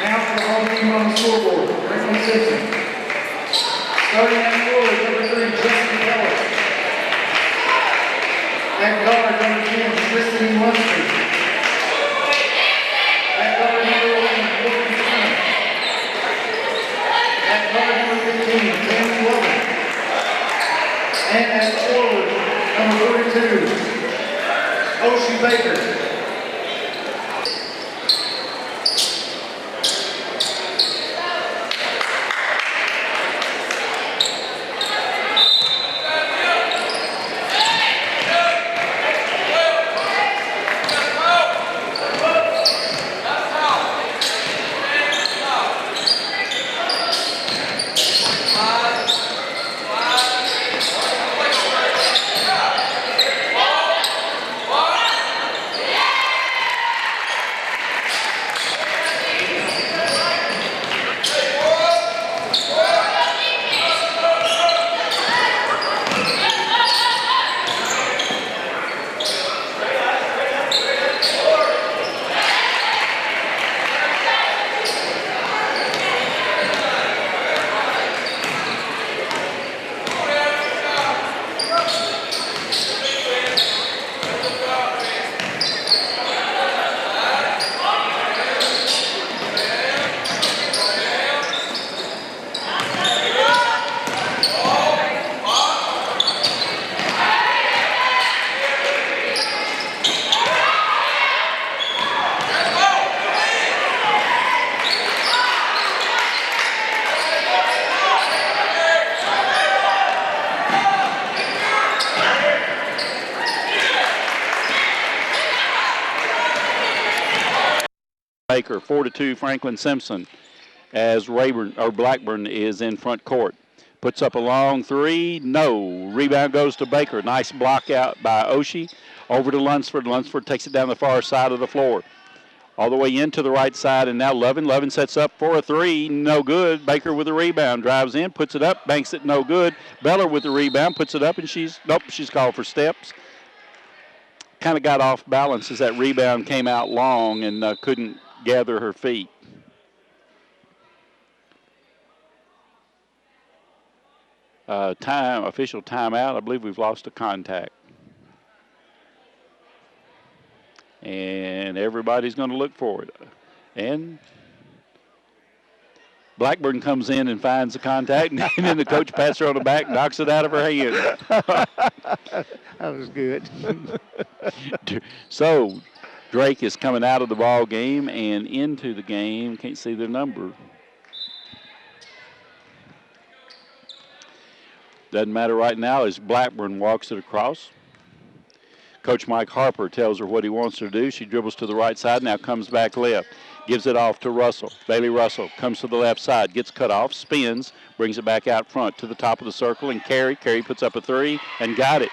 Now for the home team on the scoreboard, Franklin Simpson. Starting at forward, number 3, Justin Keller. At guard, number 10, Tristan Munster. At guard, number 11, Courtney Smith. At guard, number 15, Tammy Lovin. And at forward, number 42, Oshie Baker. Baker, 4-2 Franklin Simpson, as Blackburn is in front court. Puts up a long three, no. Rebound goes to Baker. Nice block out by Oshie. Over to Lunsford. Lunsford takes it down the far side of the floor. All the way into the right side, and now Lovin. Lovin sets up for a three, no good. Baker with a rebound, drives in, puts it up, banks it, no good. Beller with the rebound, puts it up, and she's called for steps. Kind of got off balance as that rebound came out long and couldn't gather her feet. Official timeout. I believe we've lost a contact. And everybody's going to look for it. And Blackburn comes in and finds the contact, and then the coach pats her on the back, knocks it out of her hand. That was good. So Drake is coming out of the ball game and into the game. Can't see the number. Doesn't matter right now as Blackburn walks it across. Coach Mike Harper tells her what he wants her to do. She dribbles to the right side, now comes back left. Gives it off to Russell. Bailey Russell comes to the left side, gets cut off, spins, brings it back out front to the top of the circle, and Carey puts up a three and got it.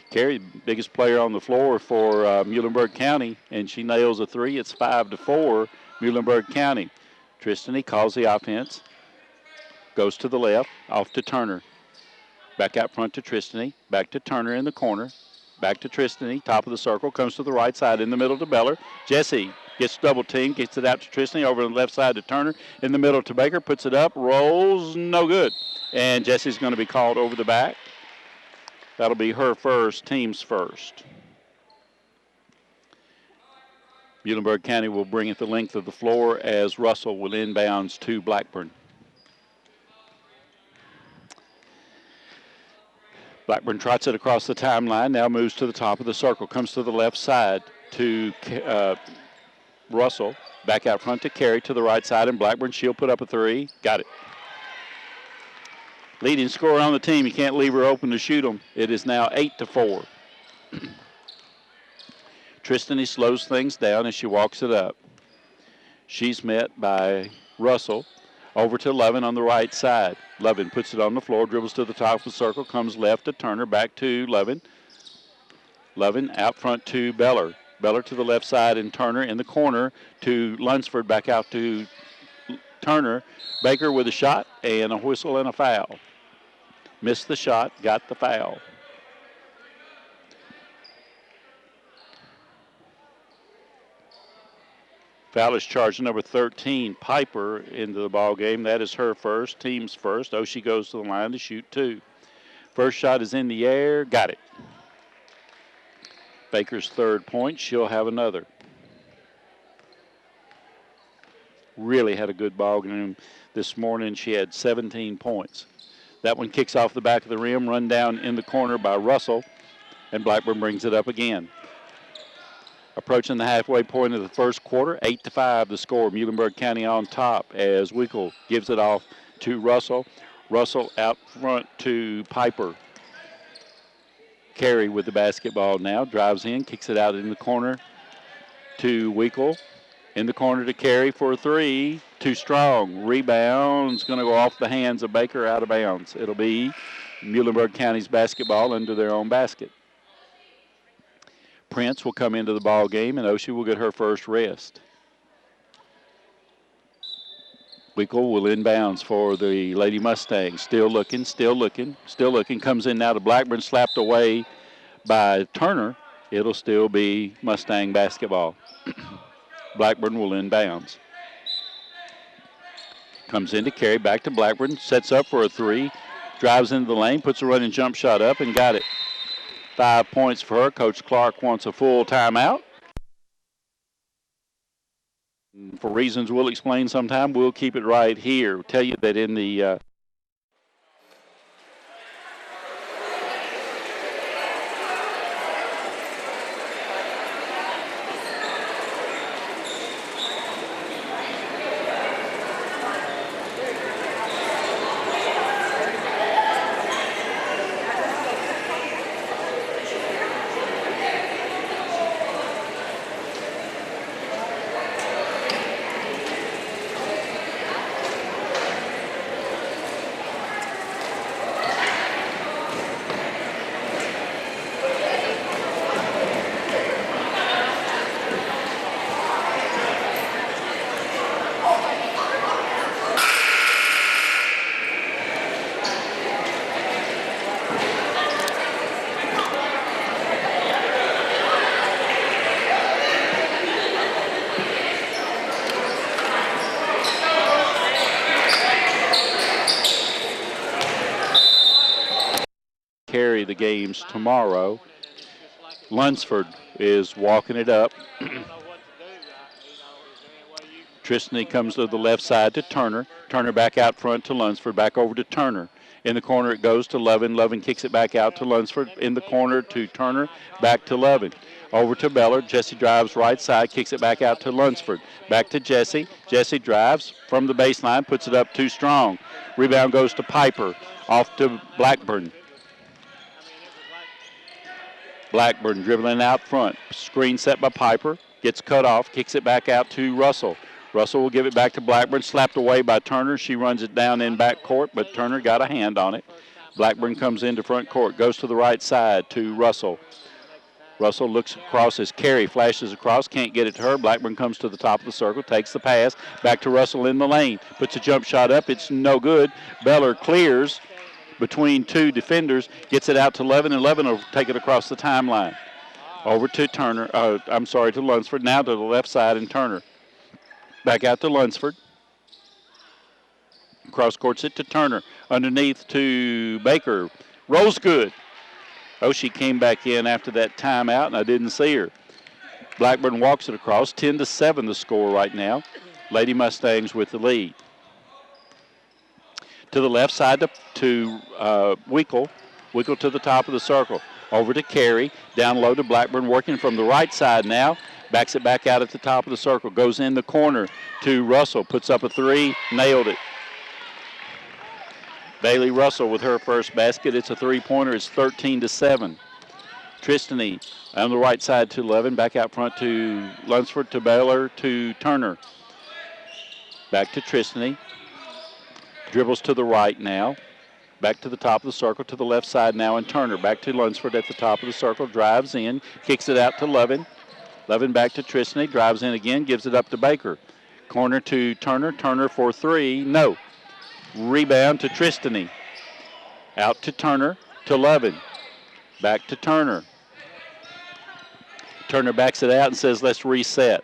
Carey, biggest player on the floor for Muhlenberg County, and she nails a three. It's 5-4, Muhlenberg County. Tristany calls the offense, goes to the left, off to Turner. Back out front to Tristany, back to Turner in the corner, back to Tristany, top of the circle, comes to the right side in the middle to Beller. Jesse gets double teamed, gets it out to Tristany, over on the left side to Turner, in the middle to Baker, puts it up, rolls, no good. And Jesse's going to be called over the back. That'll be her first, team's first. Muhlenberg County will bring it the length of the floor as Russell will inbounds to Blackburn. Blackburn trots it across the timeline, now moves to the top of the circle, comes to the left side to Russell, back out front to Carey to the right side, and Blackburn, she'll put up a three. Got it. Leading scorer on the team, you can't leave her open to shoot them. It is now 8-4. Tristany slows things down as she walks it up. She's met by Russell. Over to Lovin on the right side. Lovin puts it on the floor, dribbles to the top of the circle, comes left to Turner, back to Lovin. Lovin out front to Beller. Beller to the left side and Turner in the corner to Lunsford, back out to Turner. Baker with a shot and a whistle and a foul. Missed the shot, got the foul. Foul is charge number 13, Piper, into the ball game. That is her first, team's first. Oshie goes to the line to shoot 2. First shot is in the air. Got it. Baker's third point. She'll have another. Really had a good ball game this morning. She had 17 points. That one kicks off the back of the rim, run down in the corner by Russell, and Blackburn brings it up again. Approaching the halfway point of the first quarter, 8-5 the score. Muhlenberg County on top as Wickle gives it off to Russell. Russell out front to Piper. Carey with the basketball now, drives in, kicks it out in the corner to Wickle. In the corner to Carey for a 3. Too strong. Rebound's going to go off the hands of Baker, out of bounds. It'll be Muhlenberg County's basketball into their own basket. Prince will come into the ball game, and Oshie will get her first rest. Wickle will inbounds for the Lady Mustangs. Still looking. Comes in now to Blackburn, slapped away by Turner. It'll still be Mustang basketball. Blackburn will inbounds. Comes in to Carey, back to Blackburn, sets up for a 3, drives into the lane, puts a running jump shot up, and got it. 5 points for her. Coach Clark wants a full timeout. For reasons we'll explain sometime, we'll keep it right here. Tell you that in the carry the games tomorrow. Lunsford is walking it up. Tristany comes to the left side to Turner. Turner back out front to Lunsford. Back over to Turner. In the corner it goes to Lovin. Lovin kicks it back out to Lunsford. In the corner to Turner. Back to Lovin. Over to Beller. Jesse drives right side. Kicks it back out to Lunsford. Back to Jesse. Jesse drives from the baseline. Puts it up too strong. Rebound goes to Piper. Off to Blackburn. Blackburn dribbling out front. Screen set by Piper. Gets cut off. Kicks it back out to Russell. Russell will give it back to Blackburn. Slapped away by Turner. She runs it down in back court, but Turner got a hand on it. Blackburn comes into front court. Goes to the right side to Russell. Russell looks across as Carey flashes across. Can't get it to her. Blackburn comes to the top of the circle. Takes the pass. Back to Russell in the lane. Puts a jump shot up. It's no good. Beller clears between 2 defenders, gets it out to Levin, and Levin will take it across the timeline. Over to Turner, to Lunsford, now to the left side, and Turner. Back out to Lunsford. Cross courts it to Turner. Underneath to Baker. Rolls good. Oshie came back in after that timeout, and I didn't see her. Blackburn walks it across. 10-7 the score right now. Lady Mustangs with the lead. To the left side to Wickle. Wickle to the top of the circle. Over to Carey. Down low to Blackburn, working from the right side now. Backs it back out at the top of the circle. Goes in the corner to Russell. Puts up a 3. Nailed it. Bailey Russell with her first basket. It's a 3-pointer. It's 13-7. Tristany on the right side to Levin. Back out front to Lunsford, to Baylor, to Turner. Back to Tristany. Dribbles to the right now. Back to the top of the circle, to the left side now, and Turner. Back to Lunsford at the top of the circle. Drives in. Kicks it out to Levin. Levin back to Tristany. Drives in again. Gives it up to Baker. Corner to Turner. Turner for 3. No. Rebound to Tristany. Out to Turner. To Levin. Back to Turner. Turner backs it out and says, let's reset.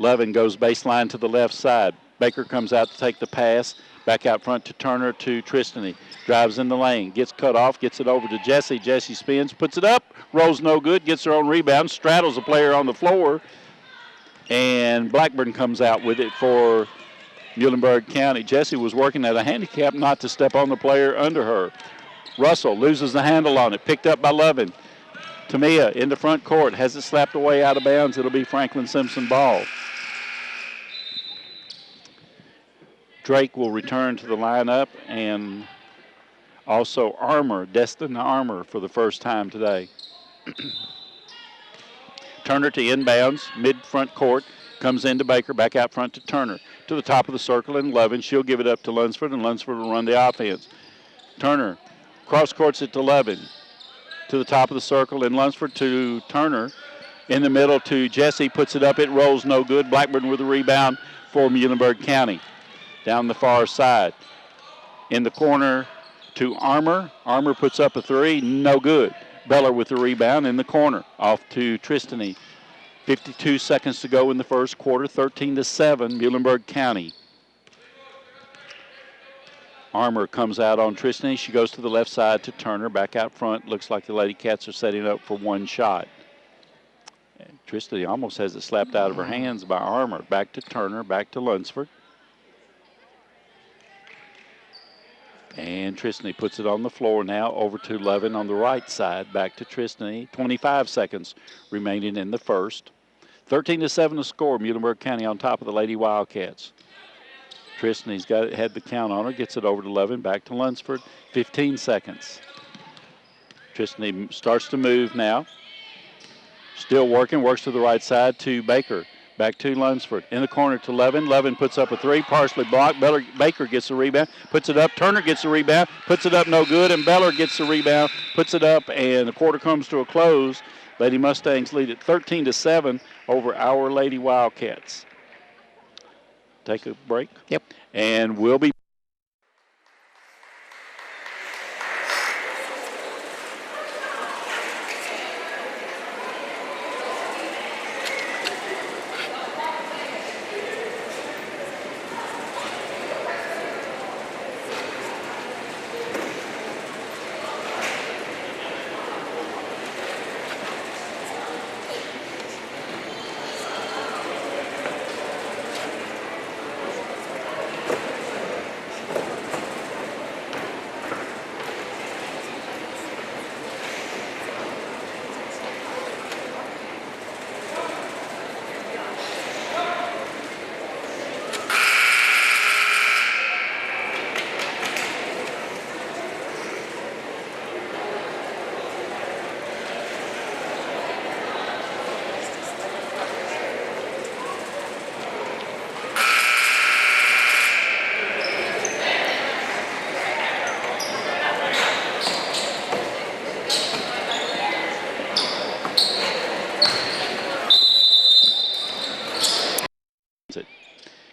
Lovin goes baseline to the left side. Baker comes out to take the pass. Back out front to Turner to Tristany. Drives in the lane. Gets cut off. Gets it over to Jesse. Jesse spins. Puts it up. Rolls no good. Gets her own rebound. Straddles a player on the floor. And Blackburn comes out with it for Muhlenberg County. Jesse was working at a handicap not to step on the player under her. Russell loses the handle on it. Picked up by Lovin. Tamia in the front court. Has it slapped away out of bounds. It'll be Franklin Simpson ball. Drake will return to the lineup, and also Destin Armour for the first time today. Turner to inbounds, mid-front court, comes into Baker, back out front to Turner. To the top of the circle and Lovin. She'll give it up to Lunsford, and Lunsford will run the offense. Turner cross-courts it to Lovin. To the top of the circle and Lunsford to Turner. In the middle to Jesse, puts it up, it rolls no good. Blackburn with a rebound for Muhlenberg County. Down the far side. In the corner to Armour. Armour puts up a three, no good. Beller with the rebound in the corner. Off to Tristany. 52 seconds to go in the first quarter. 13-7, Muhlenberg County. Armour comes out on Tristany. She goes to the left side to Turner. Back out front. Looks like the Lady Cats are setting up for one shot. And Tristany almost has it slapped out of her hands by Armour. Back to Turner. Back to Lunsford. And Tristany puts it on the floor now, over to Levin on the right side, back to Tristany. 25 seconds remaining in the first. 13-7 to score. Muhlenberg County on top of the Lady Wildcats. Tristany's had the count on her, gets it over to Levin, back to Lunsford. 15 seconds. Tristany starts to move now. Still working, works to the right side to Baker. Back to Lunsford. In the corner to Levin. Levin puts up a three, partially blocked. Baker gets the rebound, puts it up. Turner gets the rebound, puts it up, no good. And Beller gets the rebound, puts it up, and the quarter comes to a close. Lady Mustangs lead it 13-7 over our Lady Wildcats. Take a break. Yep. And we'll be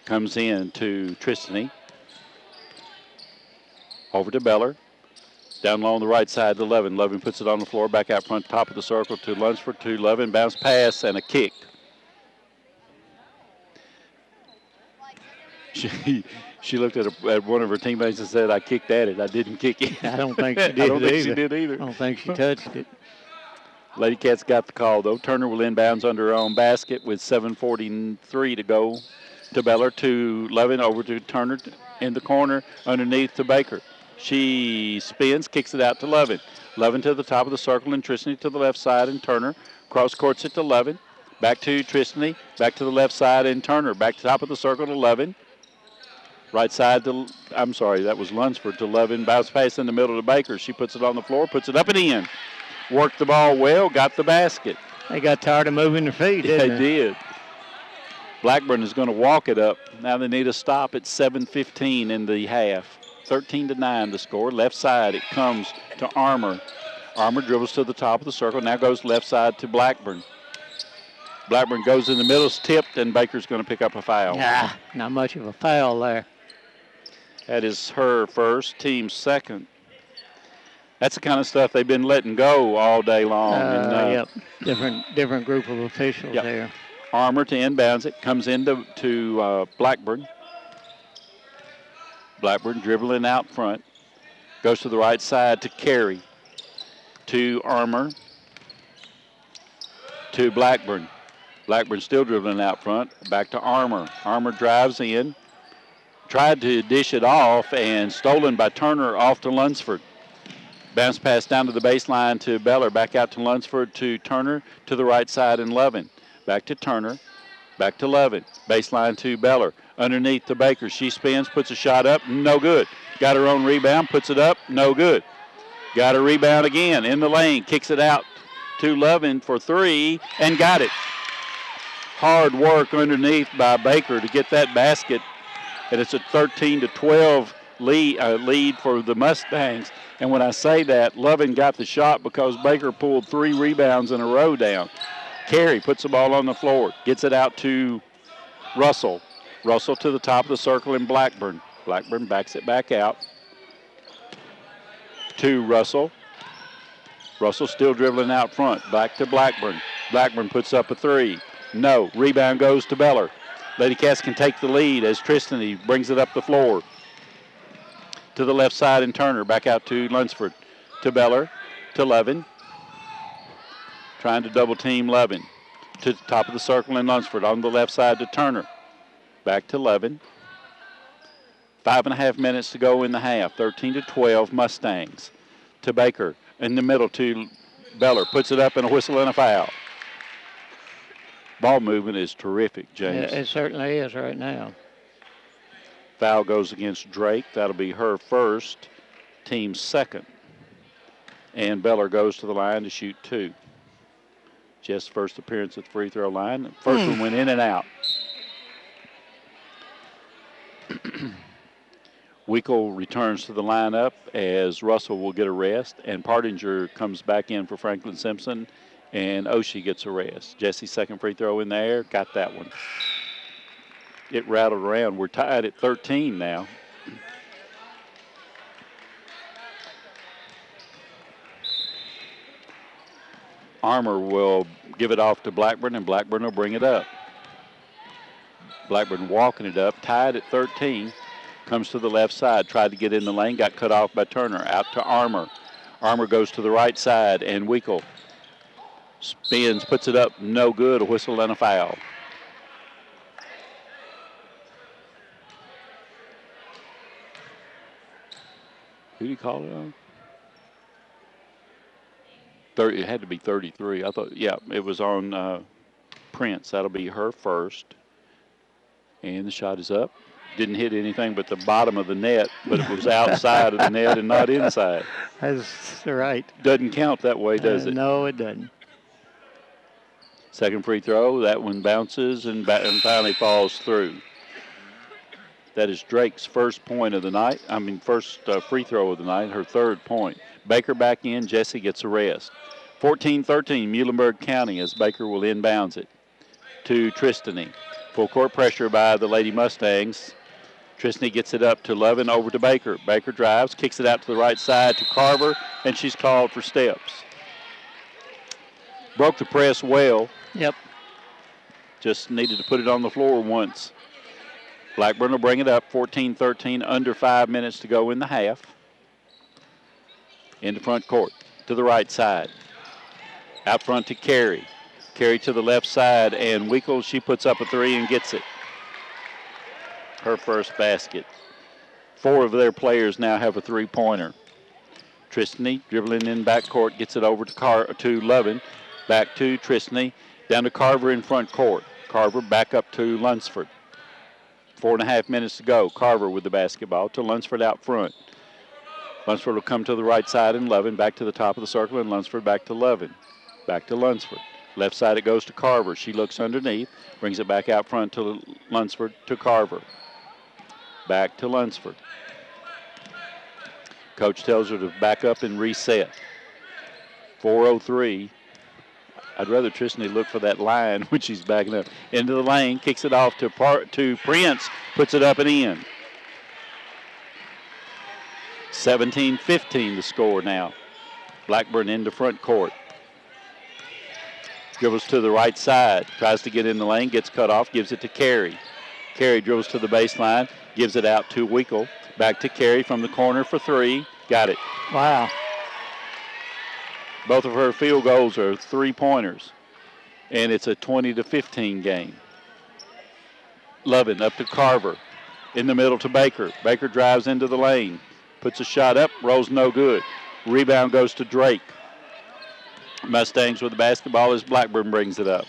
comes in to Tristany. Over to Beller. Down low on the right side to Levin. Levin puts it on the floor. Back out front, top of the circle to Lunsford to Levin. Bounce pass and a kick. She looked at one of her teammates and said, "I kicked at it. I didn't kick it." I don't think she did. I don't think she did either. I don't think she touched it. Lady Cats got the call, though. Turner will inbounds under her own basket with 7:43 to go. To Beller, to Levin, over to Turner in the corner, underneath to Baker. She spins, kicks it out to Levin. Levin to the top of the circle and Tristany to the left side, and Turner cross courts it to Levin. Back to Tristany, back to the left side, and Turner back to top of the circle to Levin. Right side to, I'm sorry, that was Lunsford to Levin. Bounce pass in the middle to Baker. She puts it on the floor, puts it up and in. Worked the ball well, got the basket. They got tired of moving their feet, They didn't they? did. Blackburn is going to walk it up. Now they need a stop at 7:15 in the half. 13-9 the score. Left side, it comes to Armour. Armour dribbles to the top of the circle. Now goes left side to Blackburn. Blackburn goes in the middle, it's tipped, and Baker's going to pick up a foul. Not much of a foul there. That is her first, team second. That's the kind of stuff they've been letting go all day long. Yep. Different group of officials Yep. there. Armour to inbounds it. Comes into Blackburn. Blackburn dribbling out front. Goes to the right side to Carey. To Armour. To Blackburn. Blackburn still dribbling out front. Back to Armour. Armour drives in. Tried to dish it off and stolen by Turner off to Lunsford. Bounce pass down to the baseline to Beller. Back out to Lunsford to Turner to the right side and Lovin. Back to Turner. Back to Lovin. Baseline to Beller. Underneath to Baker. She spins, puts a shot up. No good. Got her own rebound. Puts it up. No good. Got a rebound again in the lane. Kicks it out to Lovin for three and got it. Hard work underneath by Baker to get that basket. And it's a 13-12 lead for the Mustangs. And when I say that, Lovin got the shot because Baker pulled 3 rebounds in a row down. Carey puts the ball on the floor, gets it out to Russell. Russell to the top of the circle in Blackburn. Blackburn backs it back out to Russell. Russell still dribbling out front. Back to Blackburn. Blackburn puts up a 3. No. Rebound goes to Beller. Lady Cats can take the lead as Tristany brings it up the floor. To the left side and Turner. Back out to Lunsford. To Beller. To Levin. Trying to double team Levin. To the top of the circle in Lunsford. On the left side to Turner. Back to Levin. 5.5 minutes to go in the half. 13-12 Mustangs. To Baker. In the middle to Beller. Puts it up and a whistle and a foul. Ball movement is terrific, James. It certainly is right now. Foul goes against Drake. That'll be her first, team's second. And Beller goes to the line to shoot 2. Jess' first appearance at the free throw line. First one went in and out. Weekle returns to the lineup as Russell will get a rest, and Partinger comes back in for Franklin Simpson, and Oshie gets a rest. Jesse's second free throw in the air, got that one. It rattled around. We're tied at 13 now. Armour will give it off to Blackburn, and Blackburn will bring it up. Blackburn walking it up, tied at 13. Comes to the left side, tried to get in the lane, got cut off by Turner. Out to Armour. Armour goes to the right side, and Weekle spins, puts it up, no good, a whistle and a foul. Who did he call it on? It had to be 33. I thought, yeah, it was on Prince. That'll be her first. And the shot is up. Didn't hit anything but the bottom of the net, but it was outside of the net and not inside. That's right. Doesn't count that way, does it? No, it doesn't. Second free throw, that one bounces and finally falls through. That is Drake's first point of the night. First free throw of the night, her third point. Baker back in, Jesse gets a rest. 14-13, Muhlenberg County as Baker will inbounds it to Tristany. Full court pressure by the Lady Mustangs. Tristany gets it up to Lovin, over to Baker. Baker drives, kicks it out to the right side to Carver, and she's called for steps. Broke the press well. Yep. Just needed to put it on the floor once. Blackburn will bring it up, 14-13, under 5 minutes to go in the half. Into front court, to the right side. Out front to Carey. Carey to the left side, and Weekle, she puts up a 3 and gets it. Her first basket. 4 of their players now have a 3-pointer. Tristany dribbling in backcourt, gets it over to Lovin. Back to Tristany, down to Carver in front court. Carver back up to Lunsford. 4.5 minutes to go. Carver with the basketball to Lunsford out front. Lunsford will come to the right side and Lovin back to the top of the circle, and Lunsford back to Lovin. Back to Lunsford. Left side it goes to Carver. She looks underneath, brings it back out front to Lunsford to Carver. Back to Lunsford. Coach tells her to back up and reset. 4:03. I'd rather Tristany look for that line when she's backing up. Into the lane, kicks it off to Prince, puts it up and in. 17-15 the score now. Blackburn into front court. Dribbles to the right side. Tries to get in the lane. Gets cut off. Gives it to Carey. Carey dribbles to the baseline. Gives it out to Winkle. Back to Carey from the corner for three. Got it. Wow. Both of her field goals are three-pointers. And it's a 20-15 game. Lovin up to Carver. In the middle to Baker. Baker drives into the lane. Puts a shot up. Rolls no good. Rebound goes to Drake. Mustangs with the basketball as Blackburn brings it up.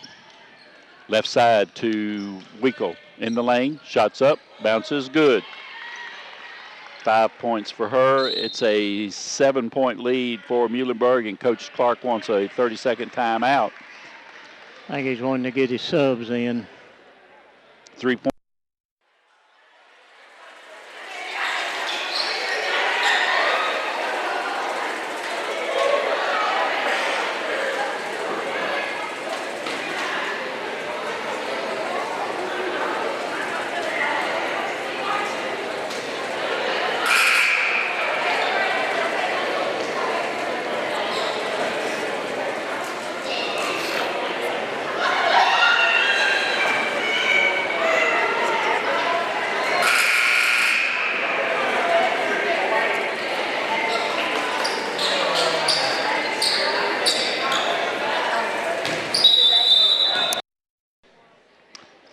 Left side to Winkle. In the lane. Shots up. Bounces good. 5 points for her. It's a 7-point lead for Muhlenberg, and Coach Clark wants a 30-second timeout. I think he's wanting to get his subs in. 3 points.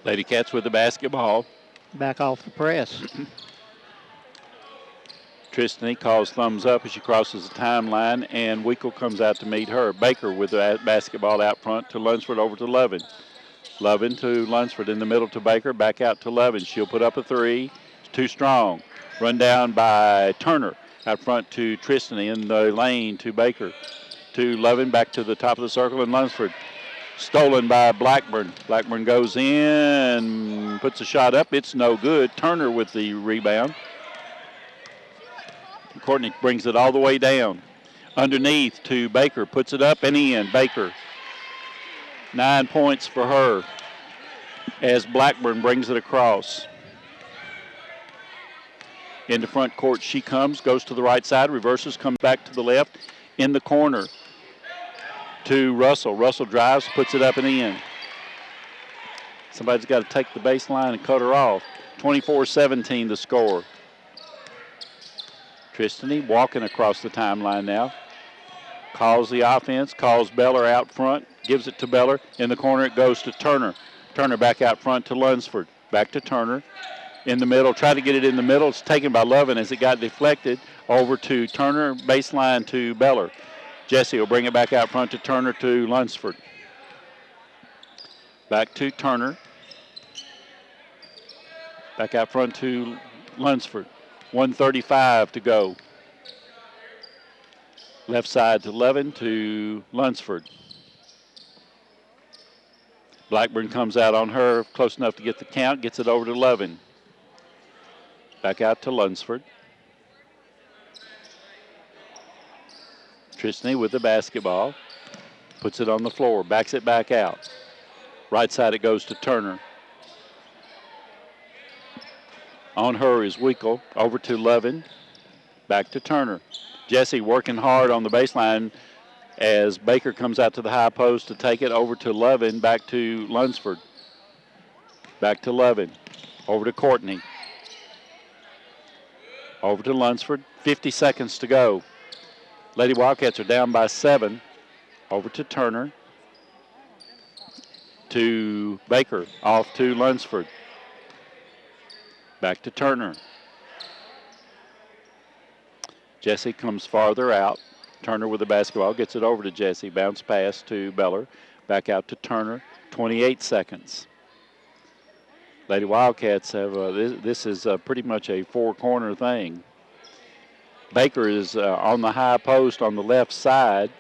Lady Cats with the basketball. Back off the press. Tristany calls thumbs up as she crosses the timeline, and Winkle comes out to meet her. Baker with the basketball out front to Lunsford, over to Lovin. Lovin to Lunsford, in the middle to Baker, back out to Lovin. She'll put up a three. It's too strong. Run down by Turner. Out front to Tristany, in the lane to Baker. To Lovin, back to the top of the circle, and Lunsford. Stolen by Blackburn. Blackburn goes in, puts a shot up. It's no good. Turner with the rebound. Courtney brings it all the way down. Underneath to Baker. Puts it up and in. Baker. 9 points for her as Blackburn brings it across. Into front court she comes. Goes to the right side. Reverses. Comes back to the left. In the corner to Russell. Russell drives, puts it up and in. Somebody's got to take the baseline and cut her off. 24-17 the score. Tristany walking across the timeline now. Calls the offense, calls Beller out front, gives it to Beller. In the corner it goes to Turner. Turner back out front to Lunsford. Back to Turner. In the middle, try to get it in the middle. It's taken by Lovin as it got deflected. Over to Turner, baseline to Beller. Jesse will bring it back out front to Turner to Lunsford. Back to Turner. Back out front to Lunsford. 1:35 to go. Left side to Levin to Lunsford. Blackburn comes out on her, close enough to get the count, gets it over to Levin. Back out to Lunsford. Tristany with the basketball. Puts it on the floor, backs it back out. Right side it goes to Turner. On her is Winkle. Over to Levin. Back to Turner. Jesse working hard on the baseline as Baker comes out to the high post to take it. Over to Levin. Back to Lunsford. Back to Levin. Over to Courtney. Over to Lunsford. 50 seconds to go. Lady Wildcats are down by 7. Over to Turner. To Baker. Off to Lunsford. Back to Turner. Jesse comes farther out. Turner with the basketball. Gets it over to Jesse. Bounce pass to Beller. Back out to Turner. 28 seconds. Lady Wildcats have, this is pretty much a four-corner thing. Baker is on the high post on the left side.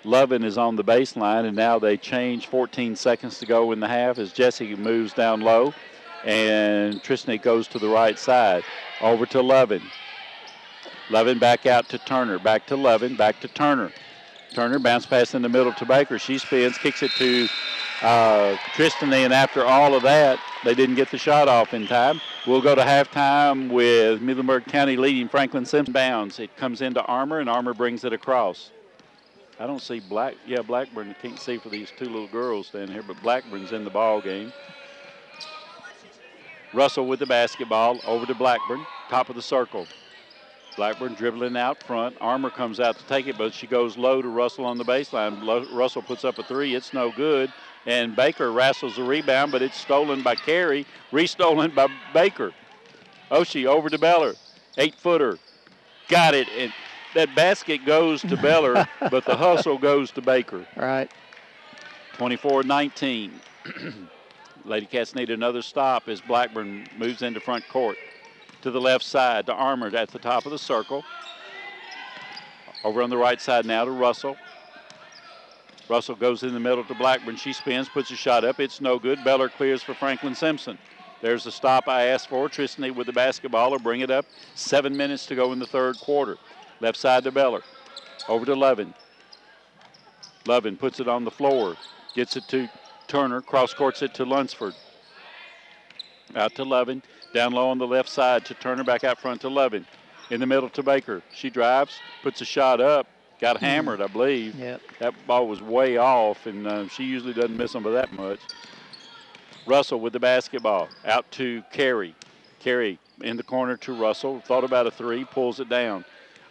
Lovin is on the baseline, and now they change. 14 seconds to go in the half as Jesse moves down low, and Tristany goes to the right side. Over to Lovin. Lovin back out to Turner. Back to Lovin. Back to Turner. Turner bounce pass in the middle to Baker. She spins, kicks it to Tristany, and after all of that, they didn't get the shot off in time. We'll go to halftime with Muhlenberg County leading Franklin Simpson bounds. It comes into Armour, and Armour brings it across. I don't see Blackburn. I can't see for these two little girls standing here, but Blackburn's in the ball game. Russell with the basketball over to Blackburn, top of the circle. Blackburn dribbling out front. Armour comes out to take it, but she goes low to Russell on the baseline. Russell puts up a three. It's no good. And Baker wrestles the rebound, but it's stolen by Carey, restolen by Baker. Oshie over to Beller. 8-footer. Got it. And that basket goes to Beller, but the hustle goes to Baker. Right. 24-19. Lady Cats need another stop as Blackburn moves into front court. To the left side to Armour at the top of the circle. Over on the right side now to Russell. Russell goes in the middle to Blackburn. She spins, puts a shot up. It's no good. Beller clears for Franklin Simpson. There's the stop I asked for. Tristany with the basketball will bring it up. 7 minutes to go in the third quarter. Left side to Beller. Over to Levin. Levin puts it on the floor. Gets it to Turner. Cross courts it to Lunsford. Out to Levin. Down low on the left side to Turner, back out front to Levin. In the middle to Baker. She drives, puts a shot up, got hammered, I believe. Yep. That ball was way off, and she usually doesn't miss them by that much. Russell with the basketball. Out to Carey. Carey in the corner to Russell. Thought about a three, pulls it down.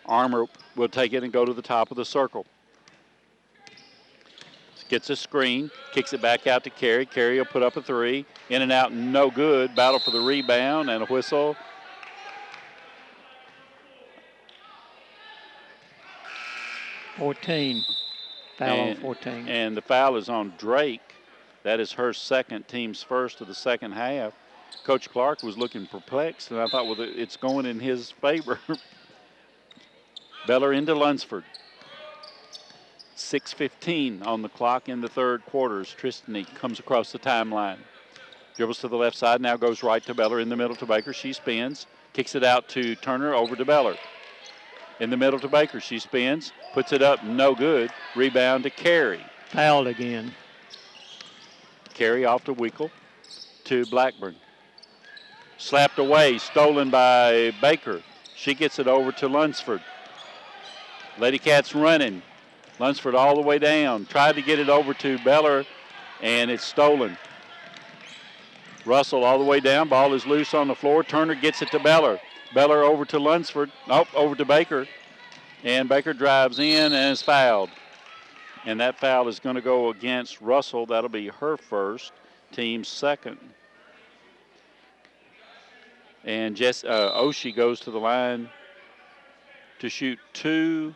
Armour will take it and go to the top of the circle. Gets a screen, kicks it back out to Carey. Carey will put up a three. In and out, no good. Battle for the rebound and a whistle. Foul on 14. And the foul is on Drake. That is her second, team's first of the second half. Coach Clark was looking perplexed, and I thought, well, it's going in his favor. Beller into Lunsford. 6:15 on the clock in the third quarter as Tristany comes across the timeline. Dribbles to the left side, now goes right to Beller, in the middle to Baker. She spins, kicks it out to Turner, over to Beller. In the middle to Baker, she spins, puts it up, no good. Rebound to Carey. Fouled again. Carey off to Winkle to Blackburn. Slapped away, stolen by Baker. She gets it over to Lunsford. Lady Cats running. Lunsford all the way down. Tried to get it over to Beller, and it's stolen. Russell all the way down. Ball is loose on the floor. Turner gets it to Beller. Beller over to Lunsford. Nope, over to Baker. And Baker drives in and is fouled. And that foul is going to go against Russell. That'll be her first, team's second. And Oshie goes to the line to shoot two.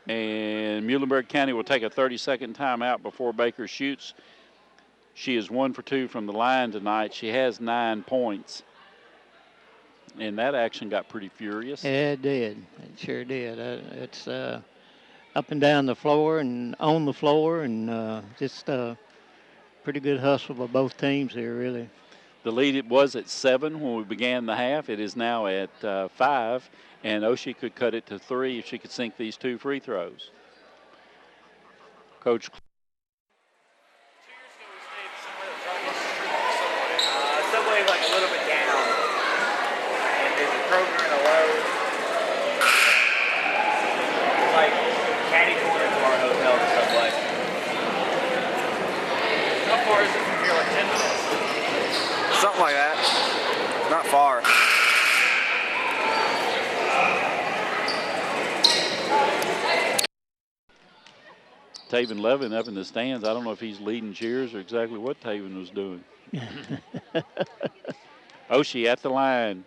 And Muhlenberg County will take a 30-second timeout before Baker shoots. She is 1 for 2 from the line tonight. She has 9 points. And that action got pretty furious. Yeah, it did. It sure did. It's up and down the floor and on the floor, and just pretty good hustle by both teams here, really. The lead, it was at 7 when we began the half. It is now at 5. And Oshie could cut it to 3 if she could sink these 2 free throws. Coach. Subway like a little bit down. And there's a Kroger and a Lowe's. It's like catty corner to our hotel, the Subway. How far is it from here? Like 10 minutes? Something like that. Not far. Taven Levin up in the stands. I don't know if he's leading cheers or exactly what Taven was doing. Oshie at the line.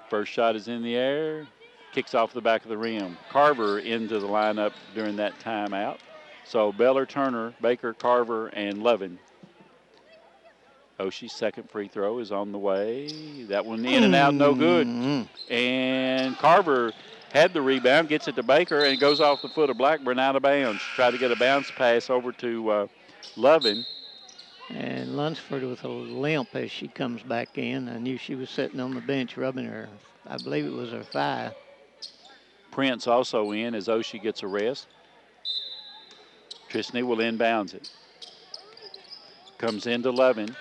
First shot is in the air. Kicks off the back of the rim. Carver into the lineup during that timeout. So Beller, Turner, Baker, Carver, and Levin. Oshie's second free throw is on the way. That one in and out, no good. And Carver had the rebound, gets it to Baker, and it goes off the foot of Blackburn out of bounds. Tried to get a bounce pass over to Levin. And Lunsford with a limp as she comes back in. I knew she was sitting on the bench rubbing her, I believe it was her thigh. Prince also in as Oshie gets a rest. Tristany will inbounds it. Comes into Levin.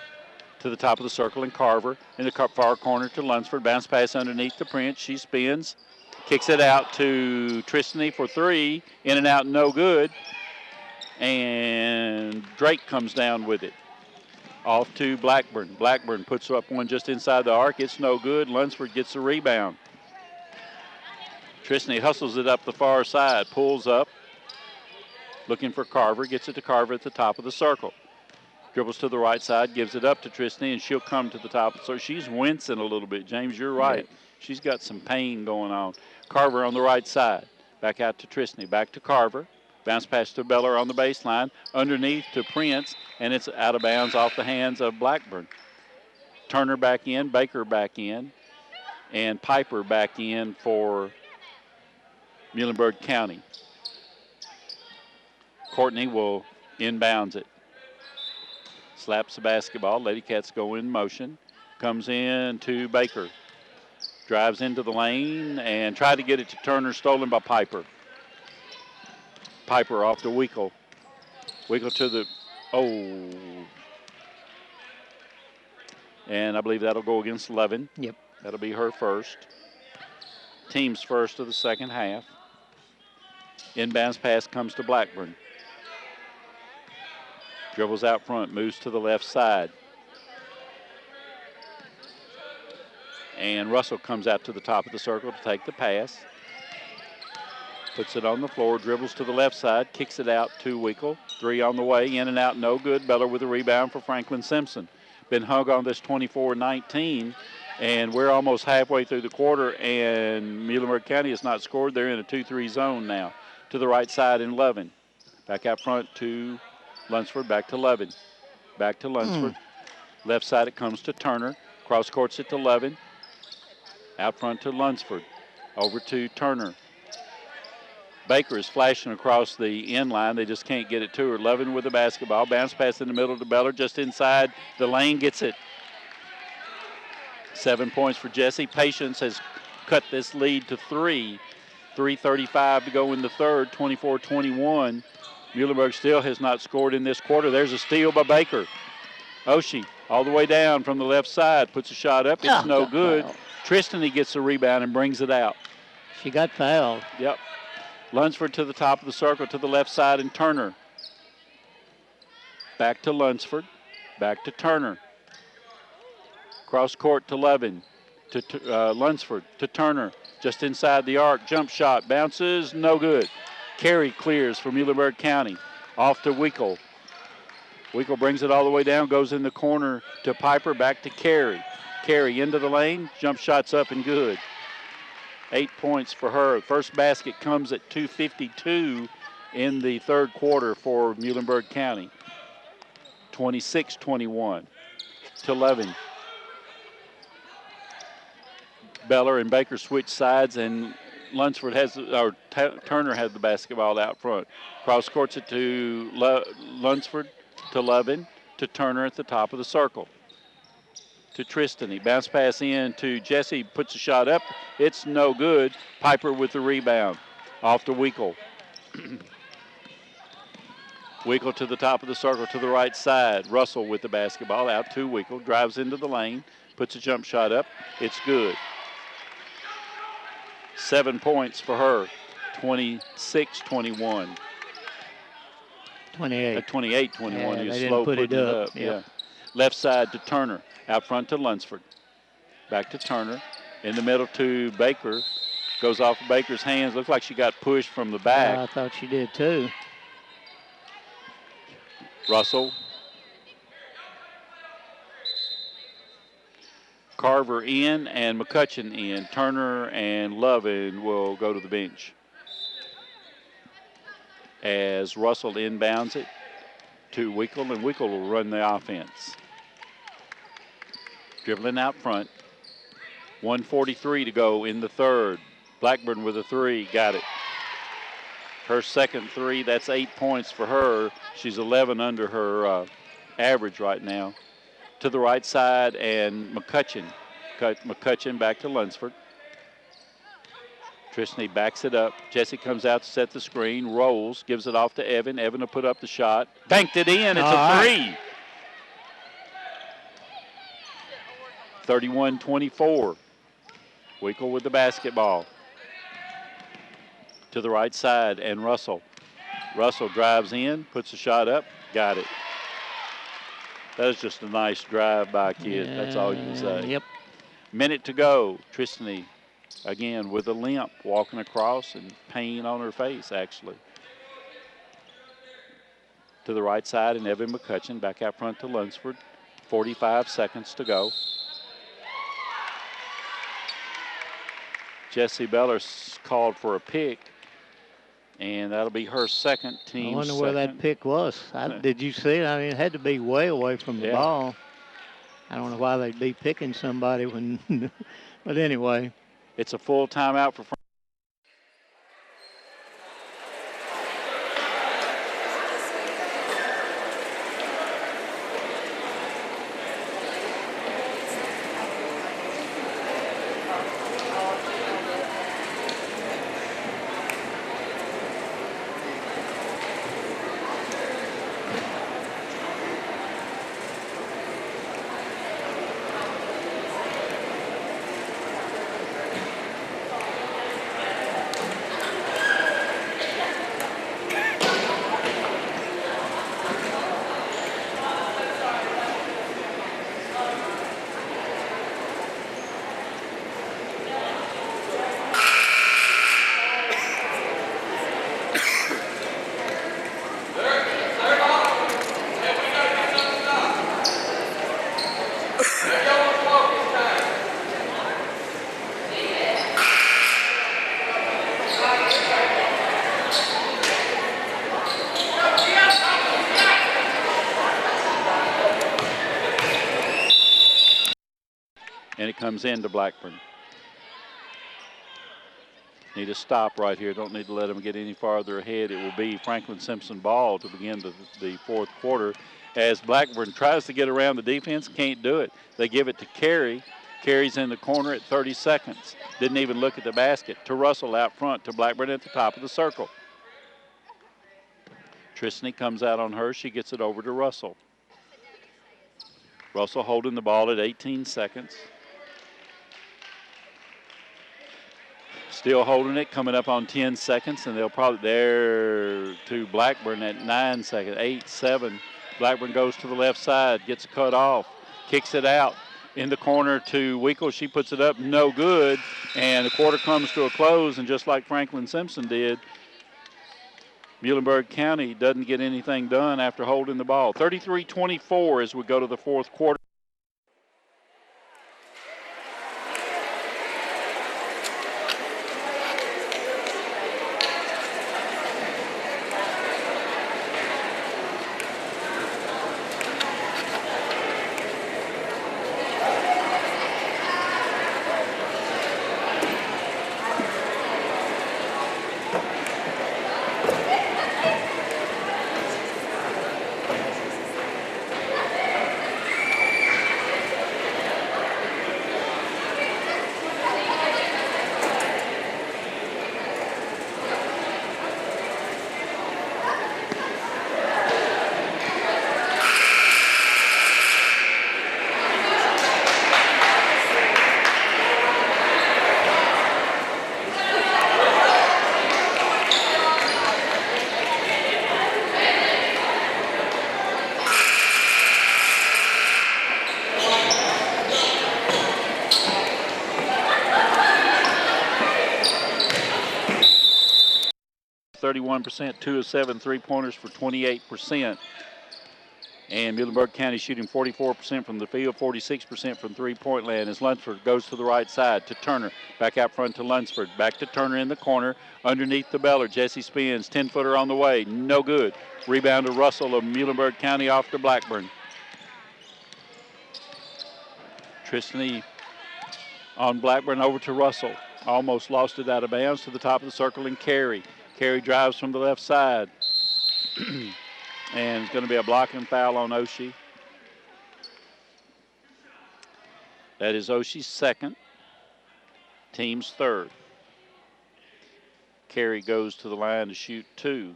To the top of the circle, and Carver in the far corner to Lunsford. Bounce pass underneath the Prince. She spins, Kicks it out to Tristany for three. In and out, no good. And Drake comes down with it. Off to Blackburn. Blackburn puts up one just inside the arc. It's no good. Lunsford gets the rebound. Tristany hustles it up the far side. Pulls up. Looking for Carver. Gets it to Carver at the top of the circle. Dribbles to the right side. Gives it up to Tristany, and she'll come to the top. So she's wincing a little bit. James, you're right. Yeah. She's got some pain going on. Carver on the right side. Back out to Tristany. Back to Carver. Bounce pass to Beller on the baseline. Underneath to Prince, and it's out of bounds off the hands of Blackburn. Turner back in. Baker back in. And Piper back in for Muhlenberg County. Courtney will inbounds it. Slaps the basketball. Lady Cats go in motion. Comes in to Baker. Drives into the lane and tried to get it to Turner, stolen by Piper. Piper off to Weekle. Weekle to the, and I believe that'll go against Levin. Yep. That'll be her first. Team's first of the second half. Inbounds pass comes to Blackburn. Dribbles out front, moves to the left side. And Russell comes out to the top of the circle to take the pass. Puts it on the floor, dribbles to the left side, kicks it out to Weekle. Three on the way, in and out, no good. Beller with a rebound for Franklin Simpson. Been hung on this 24-19, and we're almost halfway through the quarter, and Muhlenberg County has not scored. They're in a 2-3 zone now. To the right side in Levin. Back out front to Lunsford, back to Levin. Back to Lunsford. Left side it comes to Turner. Cross courts it to Levin. Out front to Lunsford. Over to Turner. Baker is flashing across the end line. They just can't get it to her. Levin with the basketball. Bounce pass in the middle to Beller. Just inside the lane. Gets it. 7 points for Jesse. Patience has cut this lead to 3. 3:35 to go in the third. 24-21. Muhlenberg still has not scored in this quarter. There's a steal by Baker. Oshie all the way down from the left side. Puts a shot up. It's no good. Foul. Tristany gets the rebound and brings it out. She got fouled. Yep. Lunsford to the top of the circle to the left side, and Turner. Back to Lunsford. Back to Turner. Cross court to Levin. To Lunsford. To Turner. Just inside the arc. Jump shot. Bounces. No good. Carey clears for Muhlenberg County. Off to Weekle. Weekle brings it all the way down. Goes in the corner to Piper. Back to Carey. Carey into the lane. Jump shots up and good. 8 points for her. First basket comes at 2:52 in the third quarter for Muhlenberg County. 26-21 to Levin. Beller and Baker switch sides, and Lunsford Turner has the basketball out front. Cross courts it to Lunsford, to Levin, to Turner at the top of the circle. To Tristany. Bounce pass in to Jesse. Puts a shot up. It's no good. Piper with the rebound. Off to Weekle. Weekle to the top of the circle to the right side. Russell with the basketball out to Weekle. Drives into the lane. Puts a jump shot up. It's good. 7 points for her. 26-21. 28. 28-21. Yeah, He was they slow didn't put putting it it up. up. Yep. Yeah. Left side to Turner. Out front to Lunsford. Back to Turner. In the middle to Baker. Goes off of Baker's hands. Looks like she got pushed from the back. I thought she did too. Russell. Carver in and McCutcheon in. Turner and Lovin will go to the bench. As Russell inbounds it to Weekle, and Weekle will run the offense. Dribbling out front. 1:43 to go in the third. Blackburn with a three. Got it. Her second three. That's 8 points for her. She's 11 under her average right now. To the right side, and McCutcheon. McCutcheon back to Lunsford. Tristany backs it up. Jesse comes out to set the screen. Rolls. Gives it off to Evan. Evan will put up the shot. Banked it in. It's a three. 31-24. Weekle with the basketball. to the right side, and Russell. Russell drives in, puts a shot up, got it. That was just a nice drive by kid. That's all you can say. Yep. Minute to go. Tristany, again, with a limp, walking across and pain on her face, actually. To the right side, and Evan McCutcheon back out front to Lunsford. 45 seconds to go. Jessie Beller called for a pick, and that'll be her second, team I wonder where that pick was. Did you see it? I mean, it had to be way away from the ball. I don't know why they'd be picking somebody when, but anyway. It's a full timeout for and it comes into Blackburn. Need to stop right here. Don't need to let them get any farther ahead. It will be Franklin Simpson ball to begin the fourth quarter as Blackburn tries to get around the defense. Can't do it. They give it to Carey. Carey's in the corner at 30 seconds. Didn't even look at the basket. To Russell out front, to Blackburn at the top of the circle. Tristany comes out on her. She gets it over to Russell. Russell holding the ball at 18 seconds. Still holding it, coming up on 10 seconds, and they'll probably there to Blackburn at 9 seconds, 8, 7. Blackburn goes to the left side, gets cut off, kicks it out in the corner to Winkle. She puts it up, no good, and the quarter comes to a close, and just like Franklin Simpson did, Muhlenberg County doesn't get anything done after holding the ball. 33-24 as we go to the fourth quarter. %, 2 of 7 three-pointers for 28%. And Muhlenberg County shooting 44% from the field, 46% from three-point land as Lunsford goes to the right side to Turner. Back out front to Lunsford. Back to Turner in the corner. Underneath the Beller. Jesse spins. 10-footer on the way. No good. Rebound to Russell of Muhlenberg County off to Blackburn. Tristany on Blackburn over to Russell. Almost lost it out of bounds to the top of the circle and Carey. Carey drives from the left side. And it's going to be a blocking foul on Oshie. That is Oshie's second. Team's third. Carey goes to the line to shoot 2.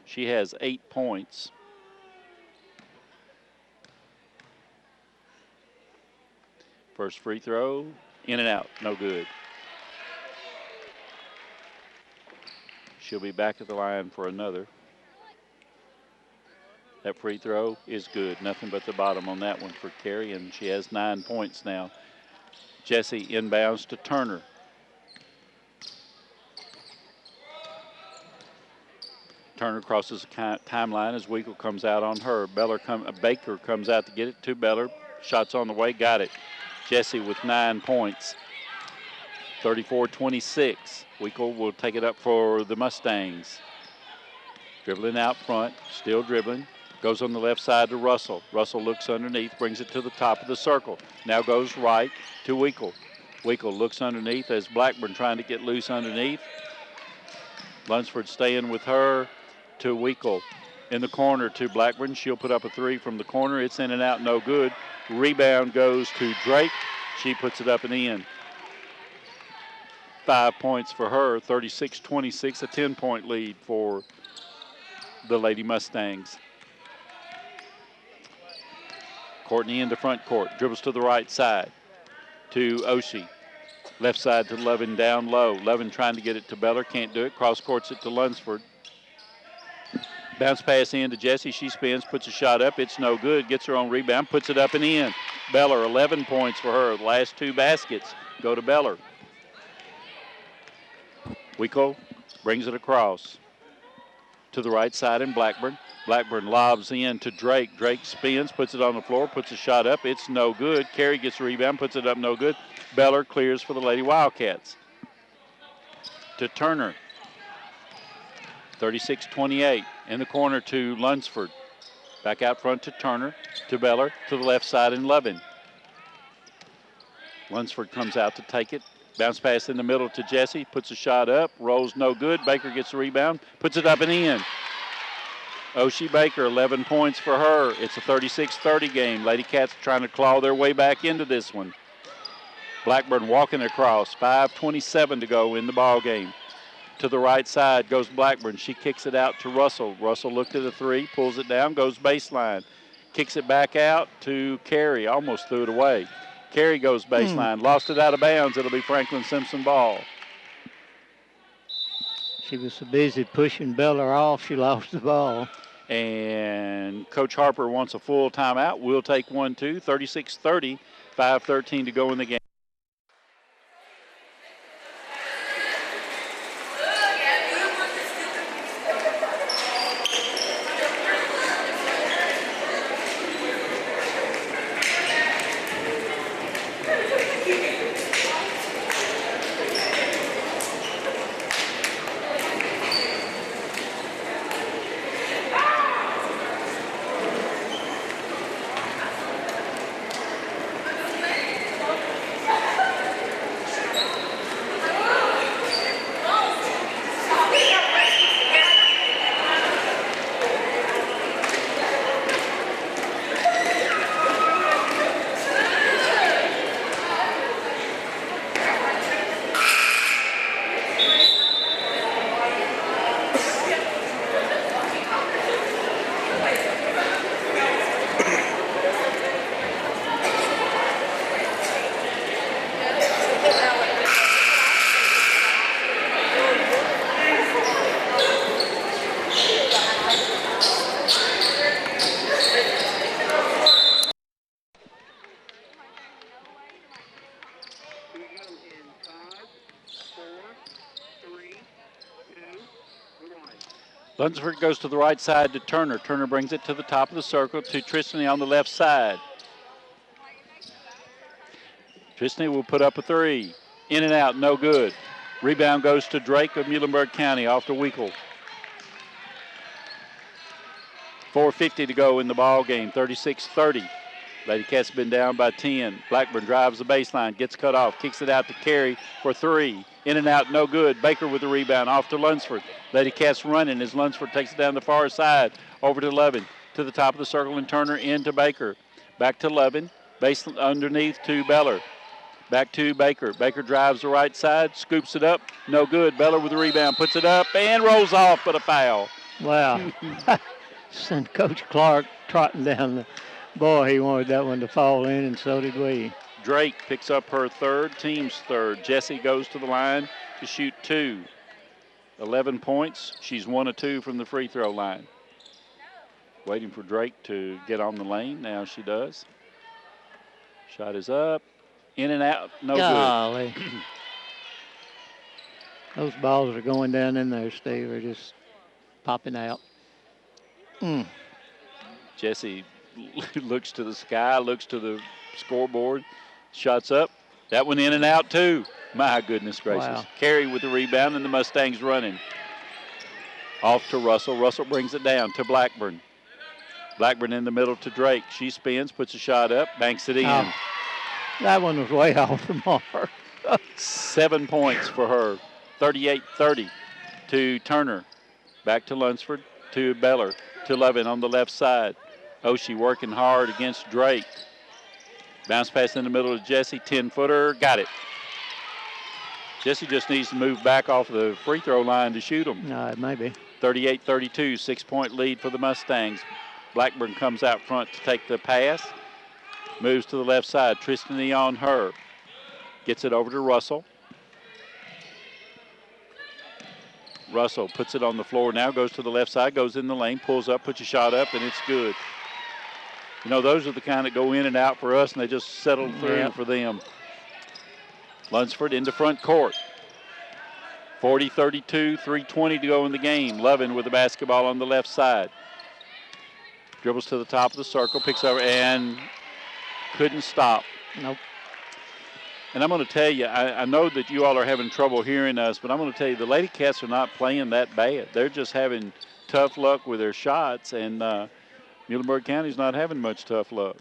She has 8 points. First free throw, in and out, no good. She'll be back at the line for another. That free throw is good. Nothing but the bottom on that one for Carey, and she has 9 points now. Jessie inbounds to Turner. Turner crosses the timeline as Weigel comes out on her. Baker comes out to get it to Beller. Shots on the way, got it. Jessie with 9 points. 34-26. Weigel will take it up for the Mustangs. Dribbling out front, still dribbling. Goes on the left side to Russell. Russell looks underneath, brings it to the top of the circle. Now goes right to Weigel. Weigel looks underneath as Blackburn trying to get loose underneath. Lunsford staying with her to Weigel. In the corner to Blackburn. She'll put up a three from the corner. It's in and out, no good. Rebound goes to Drake. She puts it up and in. 5 points for her, 36-26, a 10-point lead for the Lady Mustangs. Courtney into front court, dribbles to the right side to Oshie. Left side to Lovin down low. Lovin trying to get it to Beller, can't do it. Cross courts it to Lunsford. Bounce pass in to Jessie. She spins, puts a shot up. It's no good. Gets her own rebound, puts it up and in. Beller, 11 points for her. The last 2 baskets go to Beller. Weigel brings it across to the right side in Blackburn. Blackburn lobs in to Drake. Drake spins, puts it on the floor, puts a shot up. It's no good. Carey gets the rebound, puts it up, no good. Beller clears for the Lady Wildcats. To Turner. 36-28. In the corner to Lunsford. Back out front to Turner. To Beller. To the left side in Lovin. Lunsford comes out to take it. Bounce pass in the middle to Jessie. Puts a shot up. Rolls no good. Baker gets the rebound. Puts it up and in. Oshie Baker, 11 points for her. It's a 36-30 game. Lady Cats trying to claw their way back into this one. Blackburn walking across. 5:27 to go in the ball game. To the right side goes Blackburn. She kicks it out to Russell. Russell looked at the three, pulls it down, goes baseline. Kicks it back out to Carey. Almost threw it away. Carey goes baseline. Lost it out of bounds. It'll be Franklin Simpson ball. She was so busy pushing Beller off, she lost the ball. And Coach Harper wants a full timeout. We'll take one, too. 36-30, 5:13 to go in the game. Lunsford goes to the right side to Turner. Turner brings it to the top of the circle to Tristany on the left side. Tristany will put up a three. In and out, no good. Rebound goes to Drake of Muhlenberg County off to Weigel. 4:50 to go in the ball game, 36-30. Lady Cats been down by 10. Blackburn drives the baseline, gets cut off, kicks it out to Carey for three. In and out, no good. Baker with the rebound, off to Lunsford. Lady Cats running as Lunsford takes it down the far side, over to Lovin, to the top of the circle, and Turner into Baker. Back to Lovin, base underneath to Beller. Back to Baker. Baker drives the right side, scoops it up, no good. Beller with the rebound, puts it up, and rolls off, but a foul. Wow. Sent Coach Clark trotting down the boy. He wanted that one to fall in, and so did we. Drake picks up her third, team's third. Jessie goes to the line to shoot two. 11 points. She's 1 of 2 from the free throw line. Waiting for Drake to get on the lane. Now she does. Shot is up. In and out. No Golly. good. Those balls are going down in there, Steve. They're just popping out. Jesse looks to the sky, looks to the scoreboard. Shots up. That one in and out, too. My goodness gracious. Wow. Carey with the rebound, and the Mustangs running. Off to Russell. Russell brings it down to Blackburn. Blackburn in the middle to Drake. She spins, puts a shot up, banks it in. Oh, that one was way off the mark. 7 points for her. 38-30 to Turner. Back to Lunsford, to Beller, to Levin on the left side. Oshie working hard against Drake. Bounce pass in the middle of Jesse, 10-footer, got it. Jesse just needs to move back off the free throw line to shoot them. No, maybe. 38-32, 6-point lead for the Mustangs. Blackburn comes out front to take the pass. Moves to the left side. Tristany on her. Gets it over to Russell. Russell puts it on the floor now, goes to the left side, goes in the lane, pulls up, puts a shot up, and it's good. You know, those are the kind that go in and out for us, and they just settle through for them. Lunsford into front court. 40-32, 3:20 to go in the game. Lovin with the basketball on the left side. Dribbles to the top of the circle, picks over, and couldn't stop. Nope. And I'm going to tell you, I know that you all are having trouble hearing us, but I'm going to tell you, the Lady Cats are not playing that bad. They're just having tough luck with their shots, and Muhlenberg County's not having much tough luck.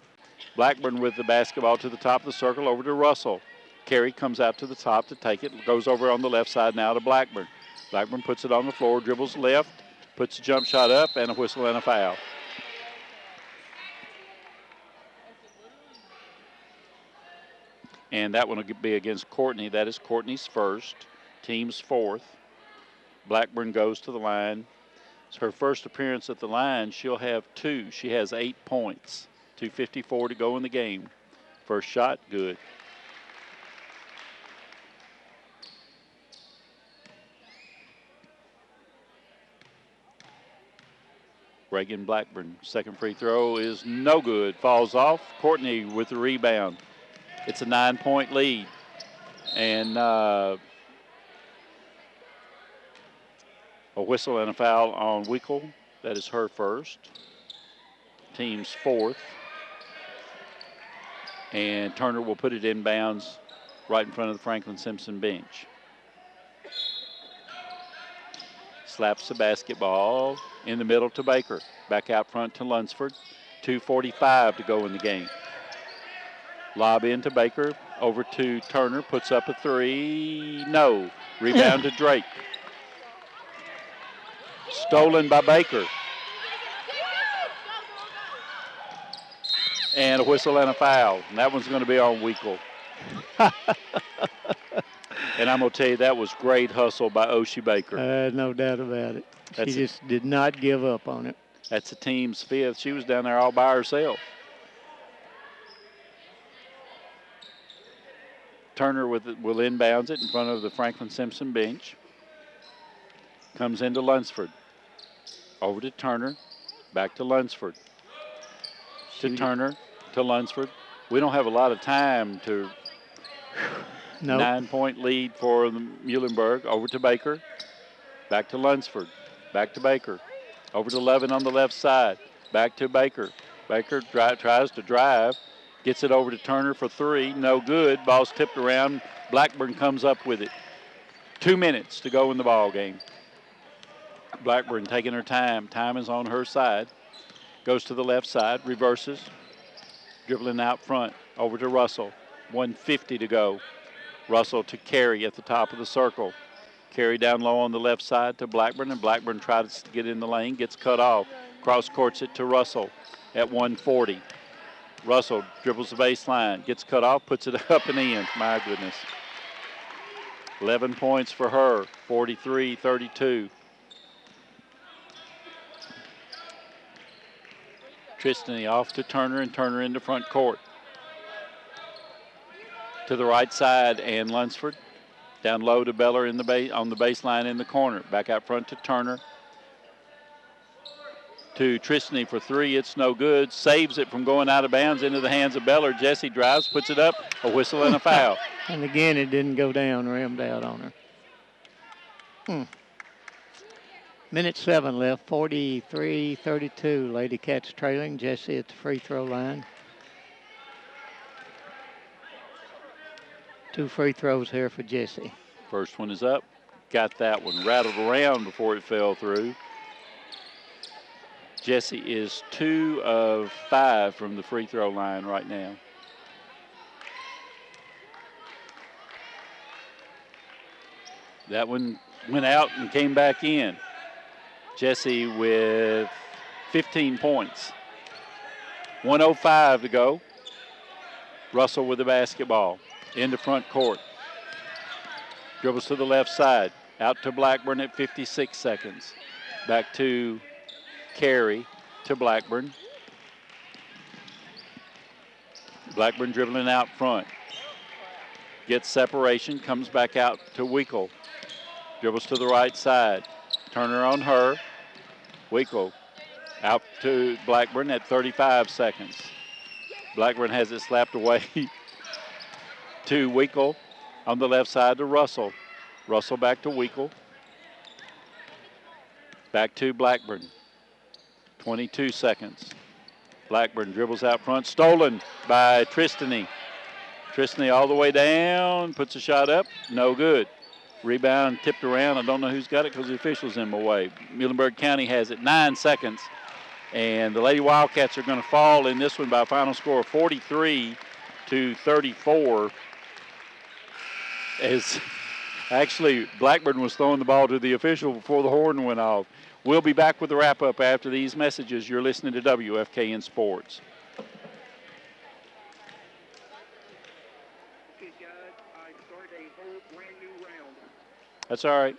Blackburn with the basketball to the top of the circle, over to Russell. Carey comes out to the top to take it, goes over on the left side now to Blackburn. Blackburn puts it on the floor, dribbles left, puts a jump shot up, and a whistle and a foul. And that one will be against Courtney. That is Courtney's first, team's fourth. Blackburn goes to the line. It's her first appearance at the line. She'll have 2. She has 8 points. 2:54 to go in the game. First shot, good. Reagan Blackburn, second free throw is no good. Falls off. Courtney with the rebound. It's a 9-point lead. And a whistle and a foul on Wickel. That is her first. Team's fourth. And Turner will put it inbounds right in front of the Franklin Simpson bench. Slaps the basketball in the middle to Baker. Back out front to Lunsford. 2:45 to go in the game. Lob into Baker, over to Turner, puts up a 3. No. Rebound to Drake. Stolen by Baker. And a whistle and a foul. And that one's going to be on Wickel. And I'm going to tell you, that was great hustle by Oshie Baker. No doubt about it. That's She just did not give up on it. That's the team's fifth. She was down there all by herself. Turner will inbounds it in front of the Franklin Simpson bench. Comes into Lunsford. Over to Turner. Back to Lunsford. To Turner. To Lunsford. We don't have a lot of time to... Nope. 9-point lead for the Muhlenberg. Over to Baker. Back to Lunsford. Back to Baker. Over to Levin on the left side. Back to Baker. Baker tries to drive. Gets it over to Turner for 3. No good. Ball's tipped around. Blackburn comes up with it. 2 minutes to go in the ball game. Blackburn taking her time. Time is on her side. Goes to the left side. Reverses. Dribbling out front. Over to Russell. 1:50 to go. Russell to Carey at the top of the circle. Carey down low on the left side to Blackburn, and Blackburn tries to get in the lane, gets cut off. Cross courts it to Russell at 1:40. Russell dribbles the baseline, gets cut off, puts it up and in. My goodness. 11 points for her, 43-32. Tristany off to Turner, and Turner into front court. To the right side, and Lunsford Down low to Beller in the on the baseline in the corner. Back out front to Turner. To Tristany for three. It's no good. Saves it from going out of bounds into the hands of Beller. Jesse drives, puts it up. A whistle and a foul. And again, it didn't go down, rimmed out on her. Minute 7 left, 43-32. Lady Cats trailing. Jesse at the free throw line. 2 free throws here for Jesse. First one is up. Got that one rattled around before it fell through. Jesse is 2 of 5 from the free throw line right now. That one went out and came back in. Jesse with 15 points. 1:05 to go. Russell with the basketball. Into front court. Dribbles to the left side. Out to Blackburn at 56 seconds. Back to Carey to Blackburn. Blackburn dribbling out front. Gets separation. Comes back out to Weekle. Dribbles to the right side. Turner on her. Weekle out to Blackburn at 35 seconds. Blackburn has it slapped away to Weekle on the left side to Russell. Russell back to Weekle. Back to Blackburn. 22 seconds. Blackburn dribbles out front. Stolen by Tristany. Tristany all the way down. Puts a shot up. No good. Rebound tipped around. I don't know who's got it because the official's in my way. Muhlenberg County has it. 9 seconds. And the Lady Wildcats are going to fall in this one by a final score of 43-34. As actually Blackburn was throwing the ball to the official before the horn went off. We'll be back with the wrap-up after these messages. You're listening to WFKN Sports. Okay, guys, I start a whole brand new round. That's all right.